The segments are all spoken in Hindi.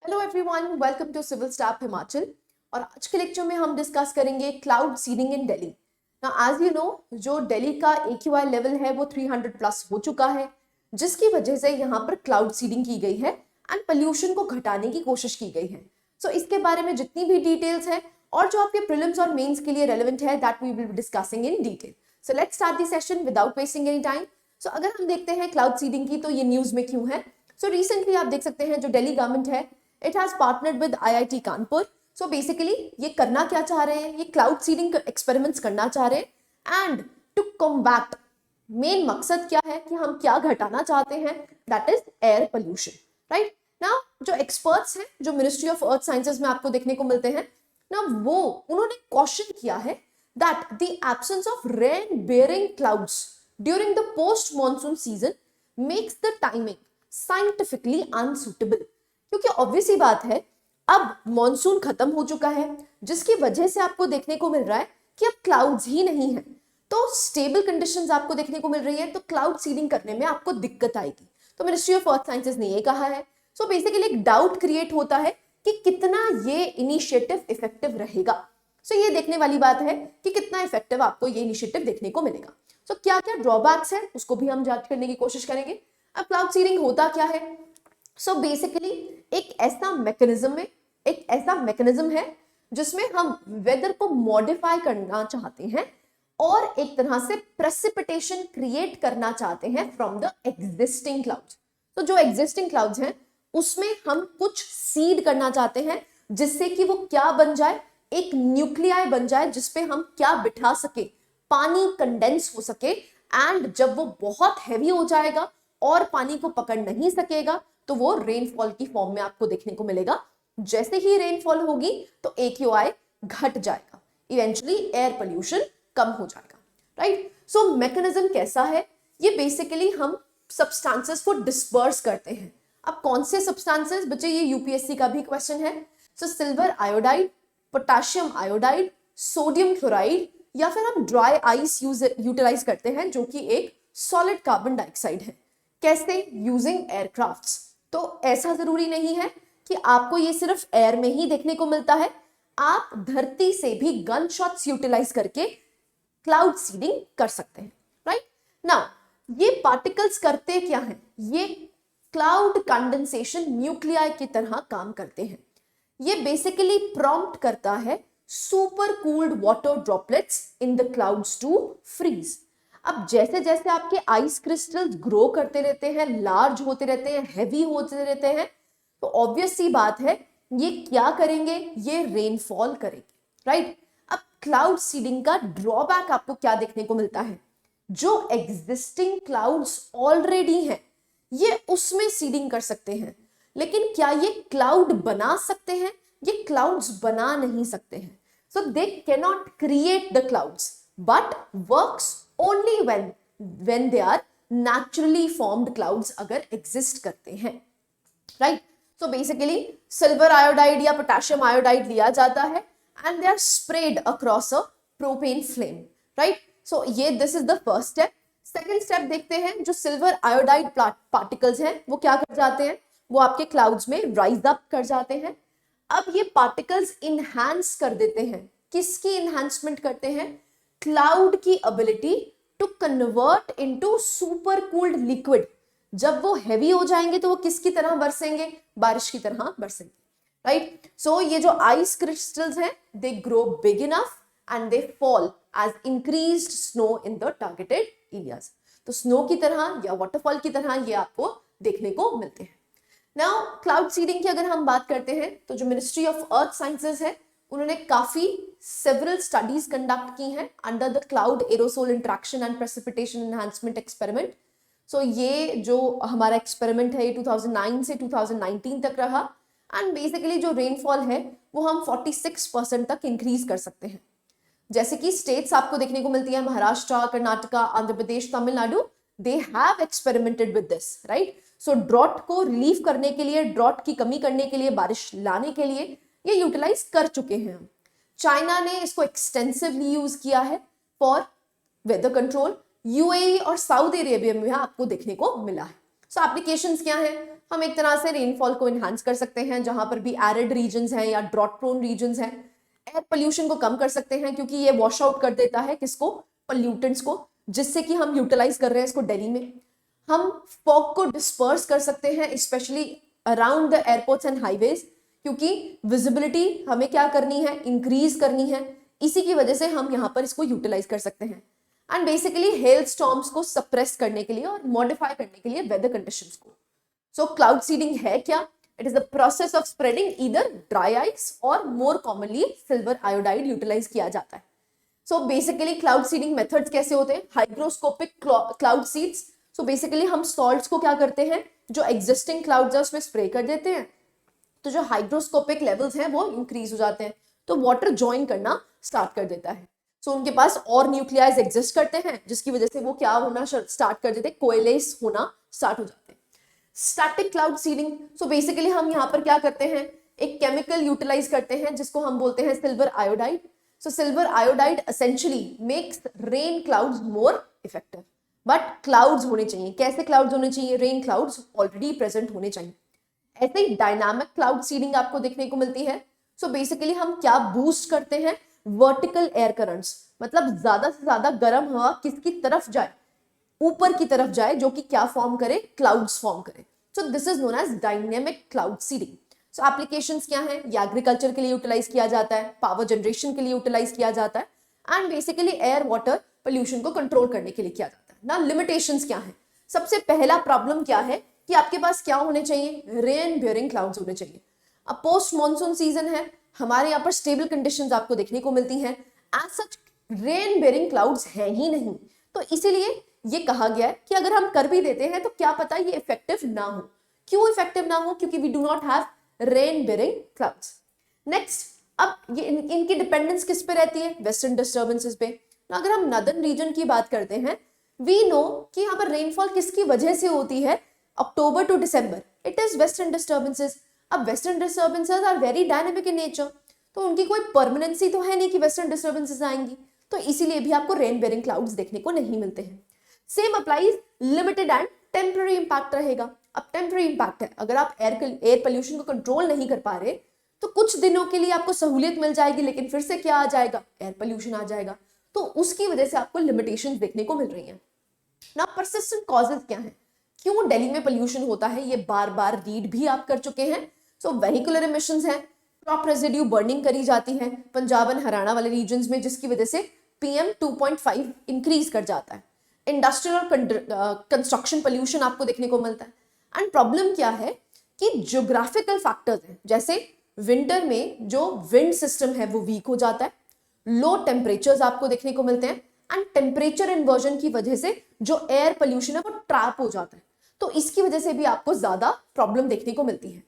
Hello everyone, welcome to civil staff Himachal. और आज के लेक्चर में हम डिस्कस करेंगे cloud seeding in Delhi. Now as you know, जो दिल्ली का AQI लेवल है वो 300 प्लस हो चुका है, जिसकी वजह से यहाँ पर क्लाउड सीडिंग की गई है एंड पोल्यूशन को घटाने की कोशिश की गई है। सो इसके बारे में जितनी भी डिटेल्स है और जो आपके प्रीलिम्स और मेंस के लिए रेलेवेंट है, that we will be discussing in detail. So let's start the session without wasting any time. So अगर हम देखते हैं क्लाउड सीडिंग की, तो ये न्यूज में क्यों है। सो रिसेंटली आप देख सकते हैं जो दिल्ली गवर्नमेंट है, it has partnered with IIT Kanpur. So basically ये करना क्या चाह रहे हैं, ये क्लाउड सीडिंग एक्सपेरिमेंट्स करना चाह रहे हैं एंड टू कॉम्बैट, मेन मकसद क्या है कि हम क्या घटाना चाहते हैं, that is air pollution. Right now जो एक्सपर्ट्स हैं, जो मिनिस्ट्री ऑफ अर्थ साइंसेज में आपको देखने को मिलते हैं ना, वो उन्होंने कॉशन किया है that the absence of rain bearing clouds during the post monsoon season makes the timing scientifically unsuitable. क्योंकि ऑब्वियस ही बात है, अब मॉनसून खत्म हो चुका है, जिसकी वजह से आपको देखने को मिल रहा है कि अब क्लाउड्स ही नहीं है, तो स्टेबल कंडीशंस आपको देखने को मिल रही है, तो क्लाउड सीडिंग करने में आपको दिक्कत आएगी। तो मिनिस्ट्री ऑफ अर्थ साइंसेज ने ये कहा है। सो बेसिकली एक डाउट क्रिएट होता है कि कितना ये इनिशिएटिव इफेक्टिव रहेगा। सो ये देखने वाली बात है कि कितना इफेक्टिव आपको ये इनिशिएटिव देखने को मिलेगा। सो क्या क्या ड्रॉबैक्स है उसको भी हम जांच करने की कोशिश करेंगे। अब क्लाउड सीडिंग होता क्या है। सो बेसिकली एक ऐसा मैकेनिज्म है जिसमें हम वेदर को मॉडिफाई करना चाहते हैं और एक तरह से प्रेसिपिटेशन क्रिएट करना चाहते हैं फ्रॉम द एग्जिस्टिंग क्लाउड्स। तो जो एग्जिस्टिंग क्लाउड्स हैं उसमें हम कुछ सीड करना चाहते हैं, जिससे कि वो क्या बन जाए, एक न्यूक्लियाई बन जाए जिसपे हम क्या बिठा सके, पानी कंडेंस हो सके। एंड जब वो बहुत हैवी हो जाएगा और पानी को पकड़ नहीं सकेगा, तो वो रेनफॉल की फॉर्म में आपको देखने को मिलेगा। जैसे ही रेनफॉल होगी तो AQI घट जाएगा, इवेंचुअली एयर पोल्यूशन कम हो जाएगा। राइट, सो मैकेनिज्म कैसा है, ये बेसिकली हम सब्सटेंसेस को डिस्पर्स करते हैं। अब कौन से सब्सटेंसेस बच्चे, ये UPSC का भी क्वेश्चन है। So silver iodide, potassium iodide, sodium chloride, या फिर हम ड्राई आइस यूटिलाइज करते हैं जो कि एक सॉलिड कार्बन डाइऑक्साइड है। कैसे, यूजिंग एयरक्राफ्ट्स। तो ऐसा जरूरी नहीं है कि आपको ये सिर्फ एयर में ही देखने को मिलता है, आप धरती से भी गन शॉट्स यूटिलाइज करके क्लाउड सीडिंग कर सकते हैं। राइट नाउ ये पार्टिकल्स करते क्या हैं, ये क्लाउड कंडेंसेशन न्यूक्लियाई की तरह काम करते हैं। ये बेसिकली प्रॉम्प्ट करता है super cooled water droplets in the clouds to freeze. अब जैसे जैसे आपके आइस क्रिस्टल्स ग्रो करते रहते हैं, लार्ज होते रहते हैं, हैवी होते रहते हैं, तो ऑब्वियस सी बात है ये क्या करेंगे, ये रेनफॉल करेंगे। राइट, अब क्लाउड सीडिंग का ड्रॉबैक आपको क्या देखने को मिलता है, जो एग्जिस्टिंग क्लाउड्स ऑलरेडी हैं ये उसमें सीडिंग कर सकते हैं, लेकिन क्या ये क्लाउड बना सकते हैं, ये क्लाउड्स बना नहीं सकते हैं। So they cannot create the clouds but works only when they are naturally formed clouds अगर exist करते हैं। Right, so basically silver iodide या पोटेशियम आयोडाइड लिया जाता है and they are spread across a propane flame. Right, so ये this is the first step. Second step देखते हैं, जो सिल्वर आयोडाइड पार्टिकल्स हैं वो क्या कर जाते हैं, वो आपके क्लाउड्स में राइज अप कर जाते हैं। अब ये पार्टिकल्स इनहैंस कर देते हैं, किसकी इनहैंसमेंट करते हैं, क्लाउड की ability to convert into super cooled liquid. जब वो हैवी हो जाएंगे तो वो किसकी तरह बरसेंगे, बारिश की तरह बरसेंगे। राइट, सो ये जो आइस क्रिस्टल्स हैं they grow big enough and they fall as increased snow in the targeted areas. तो स्नो की तरह या वाटरफॉल की तरह ये आपको देखने को मिलते हैं। नाउ क्लाउड सीडिंग की अगर हम बात करते हैं, तो जो मिनिस्ट्री ऑफ अर्थ साइंसेज है उन्होंने काफी सेवरल स्टडीज कंडक्ट की हैं under the cloud aerosol interaction and precipitation enhancement experiment. So ये जो हमारा एक्सपेरिमेंट है ये 2009 से 2019 तक रहा एंड बेसिकली जो रेनफॉल है वो हम 46% तक इंक्रीज कर सकते हैं। जैसे कि स्टेट्स आपको देखने को मिलती है, Maharashtra, Karnataka, Andhra Pradesh, Tamil Nadu, they have experimented with this. Right, so drought को रिलीव करने के लिए, ड्रॉट की कमी करने के लिए, बारिश लाने के लिए ये यूटिलाइज कर चुके हैं। चाइना ने इसको एक्सटेंसिवली यूज किया है फॉर वेदर कंट्रोल। UAE और सऊदी अरेबिया में आपको देखने को मिला है। सो एप्लीकेशंस क्या हैं, हम एक तरह से रेनफॉल को इन्हांस कर सकते हैं, जहां पर भी एरिड रीजन्स हैं या ड्रॉट प्रोन रीजन्स हैं। एयर पोल्यूशन को कम कर सकते हैं क्योंकि ये वॉश आउट कर देता है किसको, पोल्यूटेंट्स को, जिससे कि हम यूटिलाइज कर रहे हैं इसको दिल्ली में। हम फॉग को डिस्पर्स कर सकते हैं specially around the airports and highways, क्योंकि विजिबिलिटी हमें क्या करनी है, इंक्रीज करनी है। इसी की वजह से हम यहाँ पर इसको यूटिलाइज कर सकते हैं। एंड बेसिकली हेल स्टॉर्म्स को सप्रेस करने के लिए और मॉडिफाई करने के लिए वेदर कंडीशंस को। सो क्लाउड सीडिंग है क्या? It is the process of spreading either dry ice or more commonly silver iodide utilise किया जाता है। So basically cloud seeding methods कैसे होते हैं? Hygroscopic cloud seeds. So basically हम सॉल्ट्स को क्या करते हैं, जो एग्जिस्टिंग क्लाउड्स है उसमें स्प्रे कर देते हैं, तो जो हाइग्रोस्कोपिक लेवल्स हैं वो इंक्रीज हो जाते हैं, तो वाटर ज्वाइन करना स्टार्ट कर देता है। सो उनके पास और न्यूक्लियाइज एग्जिस्ट करते हैं, जिसकी वजह से वो क्या होना स्टार्ट कर देते हैं, कोएलेस होना स्टार्ट हो जाते हैं। Static cloud seeding. सो बेसिकली हम यहाँ पर क्या करते हैं, एक केमिकल यूटिलाइज करते हैं जिसको हम बोलते हैं silver iodide. So silver iodide essentially makes rain clouds more effective. But clouds होने चाहिए, कैसे क्लाउड्स होने चाहिए? रेन क्लाउड्स ऑलरेडी प्रेजेंट होने चाहिए। ऐसे ही डायनामिक क्लाउड सीडिंग आपको देखने को मिलती है। सो बेसिकली हम क्या बूस्ट करते हैं, वर्टिकल एयर करंट्स, मतलब ज्यादा से ज्यादा गर्म हवा किसकी तरफ जाए, ऊपर की तरफ जाए, जो कि क्या फॉर्म करे, क्लाउड्स फॉर्म करे। So this is known as dynamic cloud seeding. So applications क्या हैं? ये एग्रीकल्चर के लिए यूटिलाइज किया जाता है, पावर जनरेशन के लिए यूटिलाइज किया जाता है, and basically air water pollution को कंट्रोल करने के लिए किया जाता है ना। लिमिटेशंस क्या है? सबसे पहला प्रॉब्लम क्या है कि आपके पास क्या होने चाहिए, रेन बियरिंग क्लाउड्स होने चाहिए। अब पोस्ट मॉनसून सीजन है, हमारे यहाँ पर स्टेबल कंडीशंस आपको देखने को मिलती हैं, as such rain bearing clouds हैं ही नहीं। तो इसीलिए ये कहा गया है कि अगर हम कर भी देते हैं तो क्या पता ये इफेक्टिव ना हो। क्यों इफेक्टिव ना हो? क्योंकि we do not have rain bearing clouds. Next, अब ये इनकी डिपेंडेंस किस पे रहती है? वेस्टर्न डिस्टर्बेंसेस पे। तो अगर हम नदर्न रीजन की बात करते हैं, वी नो कि यहाँ पर रेनफॉल किसकी वजह से होती है, October to December, it is western disturbances. अब western disturbances are very dynamic in nature, तो उनकी कोई परमानेंसी तो है नहीं कि वेस्टर्न डिस्टर्बेंसेस आएंगी, तो इसीलिए भी आपको रेन बेयरिंग क्लाउड्स देखने को नहीं मिलते हैं। Same applies limited and temporary impact रहेगा। अब टेम्पररी इंपैक्ट है, अगर आप एयर पोल्यूशन को कंट्रोल नहीं कर पा रहे तो कुछ दिनों के लिए आपको सहूलियत मिल जाएगी, लेकिन फिर से क्या आ जाएगा, एयर पोल्यूशन आ जाएगा, तो उसकी वजह से आपको लिमिटेशंस देखने को मिल रही हैं। ना परसिस्टेंट कॉजेज क्या है, क्यों दिल्ली में पोल्यूशन होता है, ये बार बार रीड भी आप कर चुके हैं। सो वेहिकुलर एमिशंस हैं, क्रॉप रेजिड्यू बर्निंग करी जाती है पंजाब एंड हरियाणा वाले रीजन्स में, जिसकी वजह से PM 2.5 इंक्रीज कर जाता है। इंडस्ट्रियल और कंस्ट्रक्शन पोल्यूशन आपको देखने को मिलता है। एंड प्रॉब्लम क्या है कि ज्योग्राफिकल फैक्टर्स हैं, जैसे विंटर में जो विंड सिस्टम है वो वीक हो जाता है, लो टेम्परेचर्स आपको देखने को मिलते हैं, एंड टेम्परेचर इन्वर्जन की वजह से जो एयर पोल्यूशन है वो ट्रैप हो जाता है, तो इसकी वजह से भी आपको ज्यादा प्रॉब्लम देखने को मिलती है।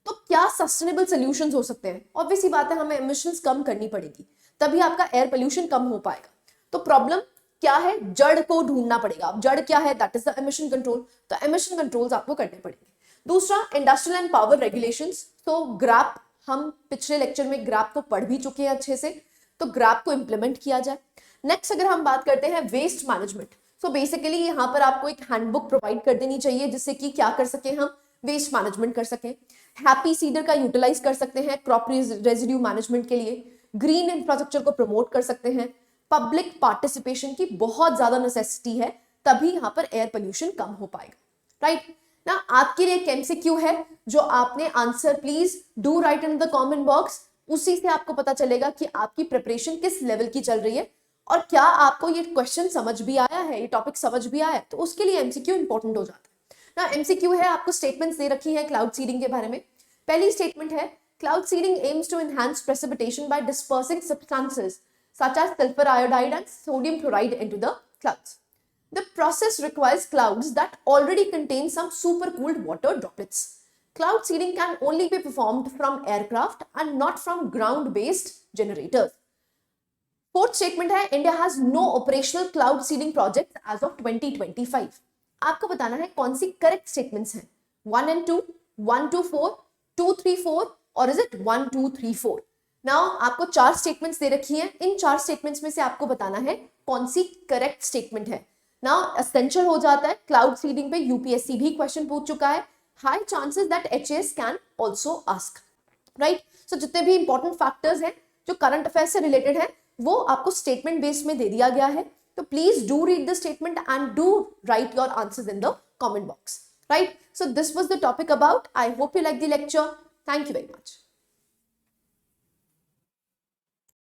तो क्या सस्टेनेबल सॉल्यूशंस हो सकते हैं? ऑब्वियस सी बात है, हमें एमिशंस कम करनी पड़ेगी, तभी आपका एयर पोल्यूशन कम हो पाएगा। तो प्रॉब्लम क्या है, जड़ को ढूंढना पड़ेगा। अब जड़ क्या है, that is the emission control. तो एमिशन कंट्रोल्स आपको करने पड़ेंगे। दूसरा, इंडस्ट्रियल एंड पावर रेगुलेशंस। तो ग्राफ, हम पिछले लेक्चर में ग्राफ को पढ़ भी चुके हैं अच्छे से, तो ग्राफ को इंप्लीमेंट किया जाए। नेक्स्ट, अगर हम बात करते हैं वेस्ट मैनेजमेंट, सो बेसिकली यहाँ पर आपको एक हैंडबुक प्रोवाइड कर देनी चाहिए, जिससे कि क्या कर सके, हम वेस्ट मैनेजमेंट कर सकें। हैप्पी सीडर का यूटिलाइज कर सकते हैं क्रॉप रेजिड्यू मैनेजमेंट के लिए। ग्रीन इंफ्रास्ट्रक्चर को प्रमोट कर सकते हैं। पब्लिक पार्टिसिपेशन की बहुत ज्यादा नेसेसिटी है, तभी यहाँ पर एयर पोल्यूशन कम हो पाएगा, राइट ना। आपके लिए एक MCQ है, जो आपने answer please do right in the comment box, उसी से आपको पता चलेगा कि आपकी प्रिपरेशन किस लेवल की चल रही है और क्या आपको ये क्वेश्चन समझ भी आया है, ये टॉपिक समझ भी आया है, तो उसके लिए MCQ इंपॉर्टेंट हो जाता है ना। MCQ है, आपको स्टेटमेंट्स दे रखी है क्लाउड सीडिंग के बारे में। पहली स्टेटमेंट है, cloud seeding aims to enhance precipitation by dispersing substances such as sulfur iodide and sodium chloride into the clouds. The process requires clouds that already contain some supercooled water droplets. Cloud seeding can only be performed from aircraft and not from ground-based generators. Fourth statement है, India has no operational cloud seeding projects as of 2025. आपको बताना है कौन सी करेक्ट स्टेटमेंट्स हैं, 1 and 2, 1 to 4, 2, 3, 4, और is it 1, 2, 3, 4? नाउ आपको 4 स्टेटमेंट्स दे रखी हैं, इन 4 स्टेटमेंट्स में से आपको बताना है कौन सी करेक्ट स्टेटमेंट है। नाउ एसेंशियल हो जाता है, क्लाउड सीडिंग पे UPSC भी क्वेश्चन पूछ चुका है, high chances that HAS can also ask, right? So जितने भी इंपॉर्टेंट फैक्टर्स हैं जो करंट अफेयर से रिलेटेड है वो आपको स्टेटमेंट बेस में दे दिया गया है. तो please do read the statement and do right your answers in the comment box, right? So this was the topic about. I hope you like the lecture. Thank you very much.